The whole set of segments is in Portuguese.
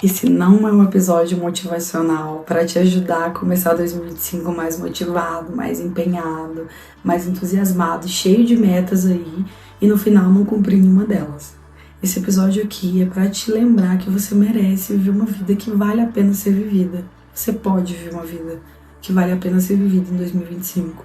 Esse não é um episódio motivacional para te ajudar a começar 2025 mais motivado, mais empenhado, mais entusiasmado, cheio de metas aí e no final não cumprir nenhuma delas. Esse episódio aqui é para te lembrar que você merece viver uma vida que vale a pena ser vivida. Você pode viver uma vida que vale a pena ser vivida em 2025.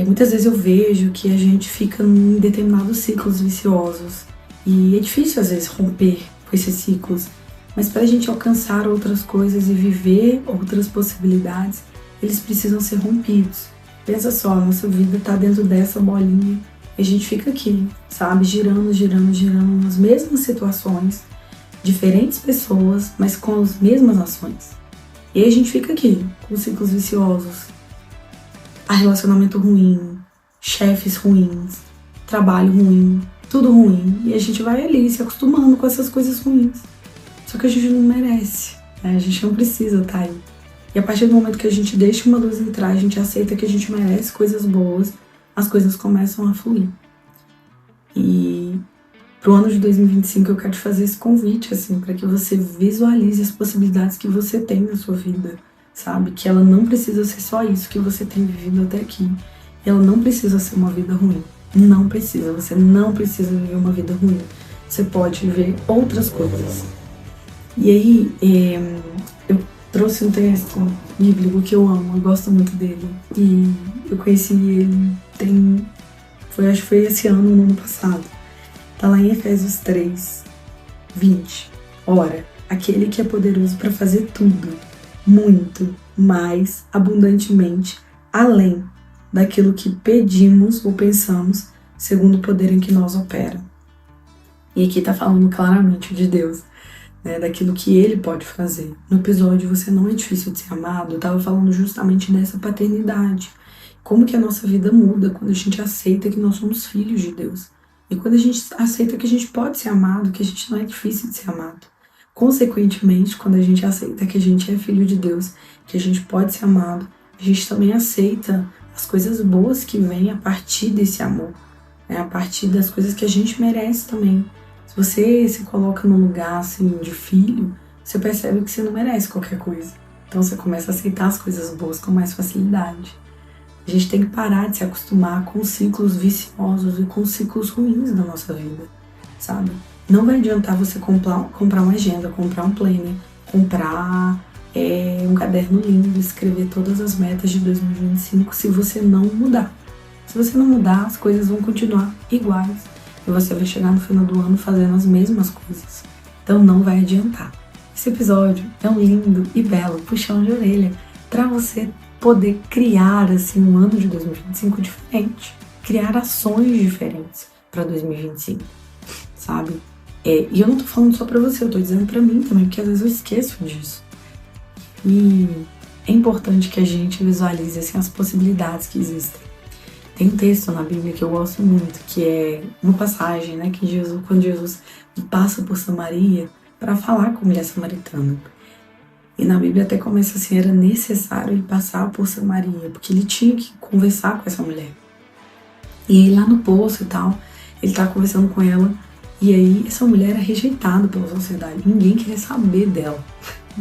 Muitas vezes eu vejo que a gente fica em determinados ciclos viciosos e é difícil às vezes romper com esses ciclos. Mas para a gente alcançar outras coisas e viver outras possibilidades, eles precisam ser rompidos. Pensa só, a nossa vida está dentro dessa bolinha e a gente fica aqui, sabe? Girando nas mesmas situações, diferentes pessoas, mas com as mesmas ações. E aí a gente fica aqui, com ciclos viciosos, relacionamento ruim, chefes ruins, trabalho ruim, tudo ruim. E a gente vai ali se acostumando com essas coisas ruins. Só que a gente não merece, né? A gente não precisa estar aí. E a partir do momento que a gente deixa uma luz entrar, a gente aceita que a gente merece coisas boas, as coisas começam a fluir. E pro ano de 2025 eu quero te fazer esse convite, assim, para que você visualize as possibilidades que você tem na sua vida, sabe? Que ela não precisa ser só isso que você tem vivido até aqui. Ela não precisa ser uma vida ruim. Não precisa, você não precisa viver uma vida ruim. Você pode viver outras coisas. E aí, eu trouxe um texto bíblico que eu amo, eu gosto muito dele. E eu conheci ele acho que foi esse ano, no ano passado. Tá lá em Efésios 3, 20. Ora, aquele que é poderoso para fazer tudo, muito mais abundantemente, além daquilo que pedimos ou pensamos, segundo o poder em que nós opera. E aqui tá falando claramente de Deus, né, daquilo que Ele pode fazer. No episódio Você Não É Difícil de Ser Amado, eu tava falando justamente dessa paternidade. Como que a nossa vida muda quando a gente aceita que nós somos filhos de Deus. E quando a gente aceita que a gente pode ser amado, que a gente não é difícil de ser amado. Consequentemente, quando a gente aceita que a gente é filho de Deus, que a gente pode ser amado, a gente também aceita as coisas boas que vêm a partir desse amor, né? A partir das coisas que a gente merece também. Se você se coloca num lugar assim de filho, você percebe que você não merece qualquer coisa. Então você começa a aceitar as coisas boas com mais facilidade. A gente tem que parar de se acostumar com ciclos viciosos e com ciclos ruins da nossa vida, sabe? Não vai adiantar você comprar uma agenda, comprar um planner, comprar um caderno lindo, escrever todas as metas de 2025 se você não mudar. Se você não mudar, as coisas vão continuar iguais. E você vai chegar no final do ano fazendo as mesmas coisas. Então não vai adiantar. Esse episódio é um lindo e belo puxão de orelha para você poder criar assim um ano de 2025 diferente. Criar ações diferentes para 2025, sabe? E eu não tô falando só para você, eu tô dizendo para mim também, porque às vezes eu esqueço disso. E é importante que a gente visualize assim, as possibilidades que existem. Tem um texto na Bíblia que eu gosto muito, que é uma passagem, né, que quando Jesus passa por Samaria para falar com a mulher samaritana. E na Bíblia até começa assim, era necessário ele passar por Samaria, porque ele tinha que conversar com essa mulher. E aí lá no poço e tal, ele tá conversando com ela, e aí essa mulher é rejeitada pela sociedade, ninguém queria saber dela.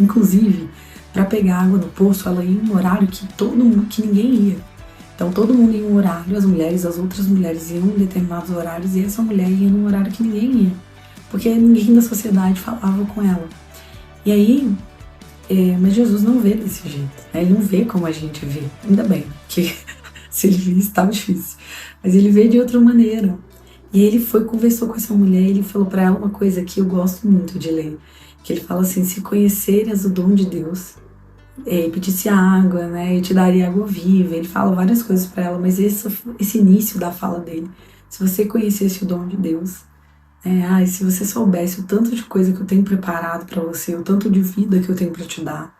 Inclusive, para pegar água no poço, ela ia em um horário que ninguém ia. Então todo mundo ia em um horário, as outras mulheres iam em determinados horários e essa mulher ia num horário que ninguém ia. Porque ninguém da sociedade falava com ela. E aí, mas Jesus não vê desse jeito, né? Ele não vê como a gente vê. Ainda bem, que se ele visse estava difícil. Mas ele vê de outra maneira. E aí ele conversou com essa mulher e ele falou para ela uma coisa que eu gosto muito de ler. Que ele fala assim, se conheceres o dom de Deus, pedisse água, né, eu te daria água viva. Ele fala várias coisas para ela, mas esse início da fala dele, se você conhecesse o dom de Deus, se você soubesse o tanto de coisa que eu tenho preparado para você, o tanto de vida que eu tenho para te dar,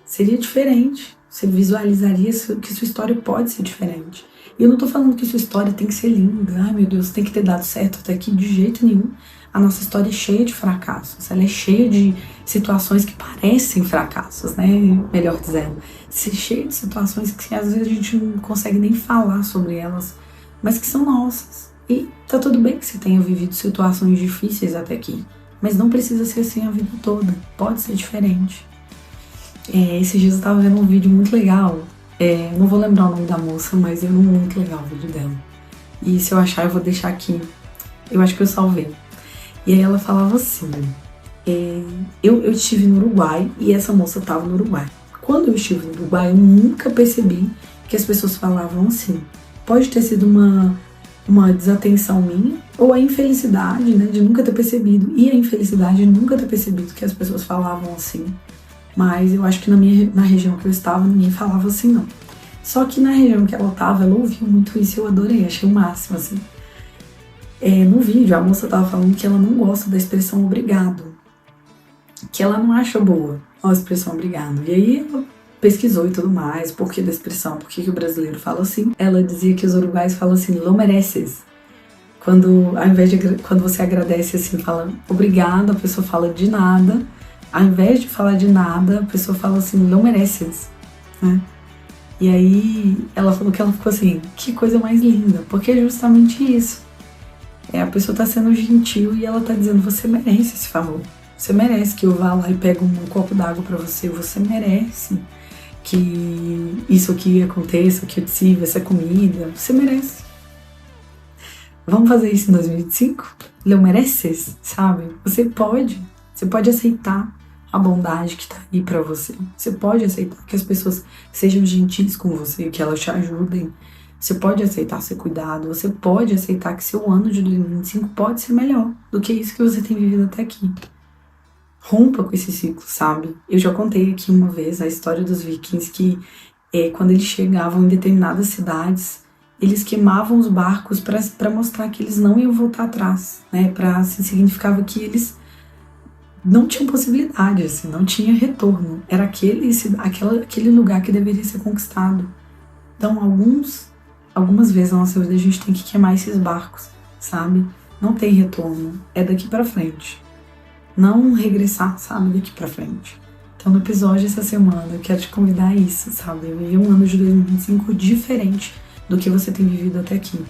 seria diferente. Você visualizaria que sua história pode ser diferente. E eu não tô falando que sua história tem que ser linda, ai meu Deus, tem que ter dado certo até aqui, de jeito nenhum. A nossa história é cheia de fracassos, ela é cheia de situações que parecem fracassos, né? Melhor dizendo, cheia de situações que às vezes a gente não consegue nem falar sobre elas, mas que são nossas. E tá tudo bem que você tenha vivido situações difíceis até aqui. Mas não precisa ser assim a vida toda, pode ser diferente. Esses dias eu tava vendo um vídeo muito legal, não vou lembrar o nome da moça, mas é muito legal o vídeo dela. E se eu achar, eu vou deixar aqui. Eu acho que eu salvei. E aí ela falava assim, eu estive no Uruguai e essa moça tava no Uruguai. Quando eu estive no Uruguai, eu nunca percebi que as pessoas falavam assim. Pode ter sido uma desatenção minha, ou a infelicidade, né, de nunca ter percebido, e a infelicidade de nunca ter percebido que as pessoas falavam assim. Mas eu acho que na região que eu estava, ninguém falava assim, não. Só que na região que ela estava, ela ouviu muito isso e eu adorei, achei o máximo, assim. No vídeo, a moça estava falando que ela não gosta da expressão obrigado, que ela não acha boa a expressão obrigado. E aí ela pesquisou e tudo mais, por que da expressão, por que o brasileiro fala assim. Ela dizia que os uruguaios falam assim, lo mereces. Quando você agradece assim, fala obrigado, a pessoa fala de nada. Ao invés de falar de nada, a pessoa fala assim, lo mereces, né? E aí ela falou que ela ficou assim, que coisa mais linda, porque é justamente isso. A pessoa tá sendo gentil e ela tá dizendo, você merece esse favor. Você merece que eu vá lá e pegue um copo d'água pra você. Você merece que isso aqui aconteça, que eu te sirva essa comida. Você merece. Vamos fazer isso em 2025? Lo mereces, sabe? Você pode aceitar a bondade que tá aí pra você. Você pode aceitar que as pessoas sejam gentis com você, que elas te ajudem. Você pode aceitar ser cuidado. Você pode aceitar que seu ano de 2025 pode ser melhor do que isso que você tem vivido até aqui. Rompa com esse ciclo, sabe? Eu já contei aqui uma vez a história dos vikings que quando eles chegavam em determinadas cidades, eles queimavam os barcos para mostrar que eles não iam voltar atrás, né? Significava que eles não tinham possibilidade, assim, não tinha retorno. Era aquele lugar que deveria ser conquistado. Então, algumas vezes na nossa vida a gente tem que queimar esses barcos, sabe? Não tem retorno, é daqui para frente. Não regressar, sabe, daqui pra frente. Então, no episódio dessa semana, eu quero te convidar a isso, sabe? Eu vivi um ano de 2025 diferente do que você tem vivido até aqui.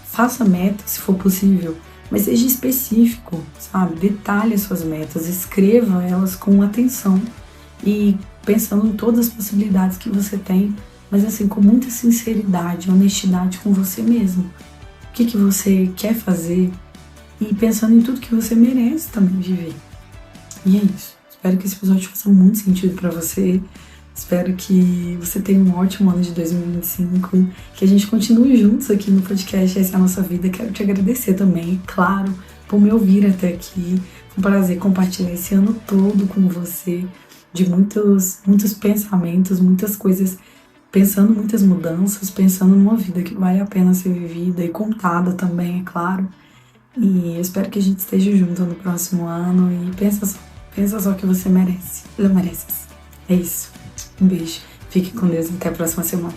Faça metas, se for possível, mas seja específico, sabe? Detalhe as suas metas, escreva elas com atenção e pensando em todas as possibilidades que você tem, mas assim, com muita sinceridade, honestidade com você mesmo. O que você quer fazer? E pensando em tudo que você merece também viver. E é isso. Espero que esse episódio faça muito sentido pra você. Espero que você tenha um ótimo ano de 2025. Que a gente continue juntos aqui no podcast Essa é a Nossa Vida. Quero te agradecer também, claro, por me ouvir até aqui. Foi um prazer compartilhar esse ano todo com você. De muitos pensamentos, muitas coisas. Pensando em muitas mudanças. Pensando numa vida que vale a pena ser vivida e contada também, é claro. E eu espero que a gente esteja junto no próximo ano e pensa só que você merece. Lo mereces. É isso. Um beijo. Fique com Deus e até a próxima semana.